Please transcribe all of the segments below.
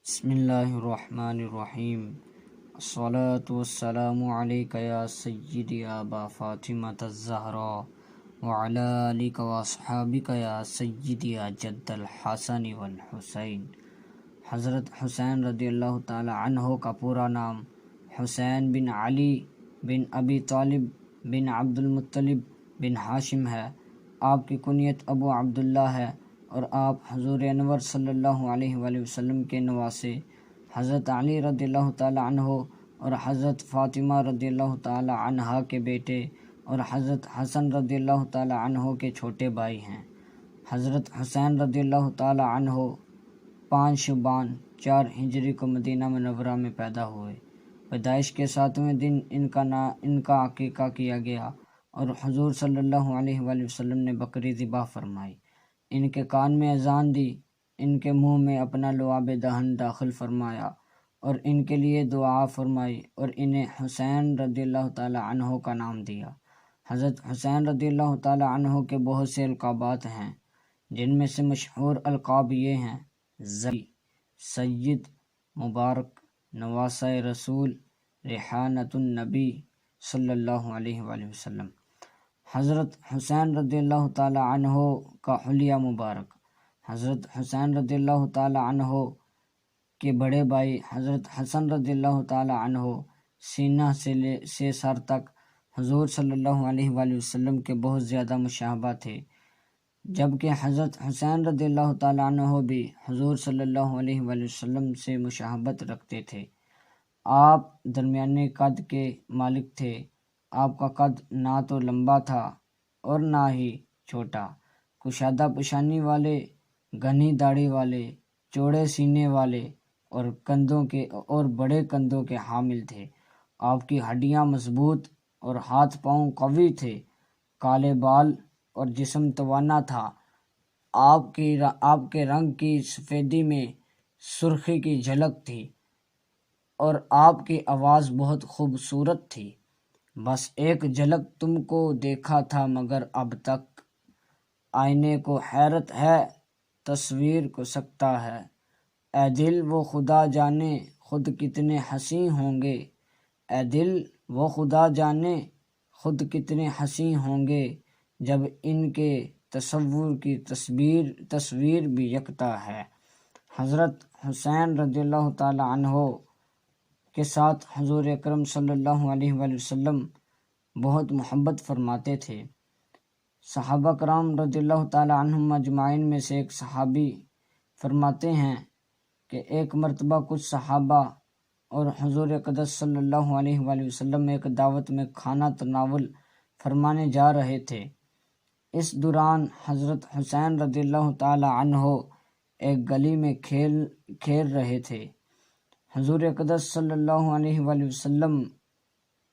بسم اللہ الرحمن الرحیم الصلاة والسلام علیک یا سیدی ابا فاطمۃ الزہراء وعلی آلک واصحابک یا سیدی جد الحسن والحسین۔ حضرت حسین رضی اللہ تعالی عنہ کا پورا نام حسین بن علی بن ابی طالب بن عبد المطلب بن ہاشم ہے۔ آپ کی کنیت ابو عبداللہ ہے اور آپ حضور انور صلی اللہ علیہ وآلہ وسلم کے نواسے حضرت علی رضی اللہ تعالی عنہ اور حضرت فاطمہ رضی اللہ تعالی عنہا کے بیٹے اور حضرت حسن رضی اللہ تعالی عنہ کے چھوٹے بھائی ہیں۔ حضرت حسین رضی اللہ تعالی عنہ 5 شعبان 4 ہجری کو مدینہ منورہ میں پیدا ہوئے۔ پیدائش کے 7ویں دن ان کا عقیقہ کیا گیا اور حضور صلی اللہ علیہ وآلہ وسلم نے بکری ذبح فرمائی، ان کے کان میں اذان دی، ان کے منہ میں اپنا لعاب دہن داخل فرمایا اور ان کے لیے دعا فرمائی اور انہیں حسین رضی اللہ تعالی عنہ کا نام دیا۔ حضرت حسین رضی اللہ تعالی عنہ کے بہت سے القابات ہیں، جن میں سے مشہور القاب یہ ہیں: زکی، سید، مبارک، نواسہ رسول، ریحانۃ النبی صلی اللہ علیہ وآلہ وسلم۔ حضرت حسین رضی اللہ تعالی عنہ کا حلیہ مبارک۔ حضرت حسین رضی اللہ تعالی عنہ کے بڑے بھائی حضرت حسن رضی اللہ تعالی عنہ سینہ سے سر تک حضور صلی اللہ علیہ وآلہ وسلم کے بہت زیادہ مشابہ تھے، جبکہ حضرت حسین رضی اللہ تعالی عنہ بھی حضور صلی اللہ علیہ وآلہ وسلم سے مشابہت رکھتے تھے۔ آپ درمیانے قد کے مالک تھے۔ آپ کا قد نہ تو لمبا تھا اور نہ ہی چھوٹا، کشادہ پیشانی والے، گھنی داڑھی والے، چوڑے سینے والے اور بڑے کندھوں کے حامل تھے۔ آپ کی ہڈیاں مضبوط اور ہاتھ پاؤں قوی تھے، کالے بال اور جسم توانا تھا۔ آپ کے رنگ کی سفیدی میں سرخی کی جھلک تھی اور آپ کی آواز بہت خوبصورت تھی۔ بس ایک جھلک تم کو دیکھا تھا مگر اب تک آئینے کو حیرت ہے، تصویر کو سکتا ہے۔ اے دل وہ خدا جانے خود کتنے حسین ہوں گے، اے دل وہ خدا جانے خود کتنے حسین ہوں گے، جب ان کے تصور کی تصویر بھی یکتا ہے۔ حضرت حسین رضی اللہ تعالی عنہ کے ساتھ حضور اکرم صلی اللہ علیہ وآلہ وسلم بہت محبت فرماتے تھے۔ صحابہ کرام رضی اللہ تعالی عنہم اجمعین میں سے ایک صحابی فرماتے ہیں کہ ایک مرتبہ کچھ صحابہ اور حضور اقدس صلی اللہ علیہ وآلہ وسلم ایک دعوت میں کھانا تناول فرمانے جا رہے تھے۔ اس دوران حضرت حسین رضی اللہ تعالی عنہ ایک گلی میں کھیل رہے تھے۔ حضور اقدس صلی اللہ علیہ وآلہ وسلم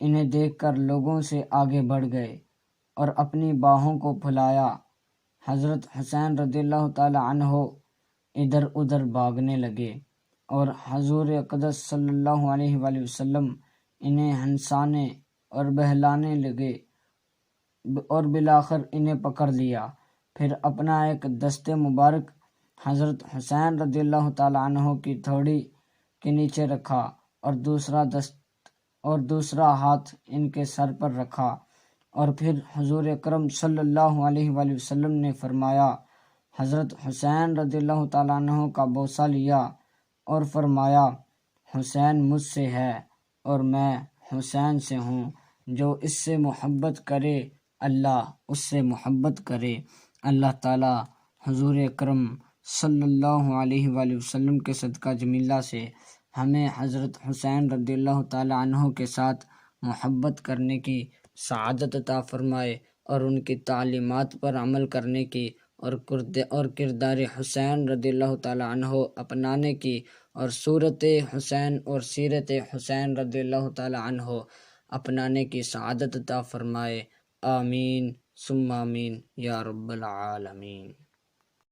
انہیں دیکھ کر لوگوں سے آگے بڑھ گئے اور اپنی باہوں کو پھیلایا۔ حضرت حسین رضی اللہ تعالی عنہ ادھر ادھر بھاگنے لگے اور حضور اقدس صلی اللہ علیہ وآلہ وسلم انہیں ہنسانے اور بہلانے لگے اور بالآخر انہیں پکڑ لیا۔ پھر اپنا ایک دست مبارک حضرت حسین رضی اللہ تعالی عنہ کی تھوڑی کے نیچے رکھا اور دوسرا ہاتھ ان کے سر پر رکھا، اور پھر حضور اکرم صلی اللہ علیہ وآلہ وسلم نے فرمایا، حضرت حسین رضی اللہ تعالیٰ عنہ کا بوسہ لیا اور فرمایا، حسین مجھ سے ہے اور میں حسین سے ہوں، جو اس سے محبت کرے اللہ اس سے محبت کرے۔ اللہ تعالیٰ حضور اکرم صلی اللہ علیہ وآلہ وسلم کے صدقہ جمیلہ سے ہمیں حضرت حسین رضی اللہ تعالی عنہ کے ساتھ محبت کرنے کی سعادت عطا فرمائے اور ان کی تعلیمات پر عمل کرنے کی اور کردار حسین رضی اللہ تعالی عنہ اپنانے کی اور صورت حسین اور سیرت حسین رضی اللہ تعالی عنہ اپنانے کی سعادت عطا فرمائے۔ آمین ثم آمین یا رب العالمین۔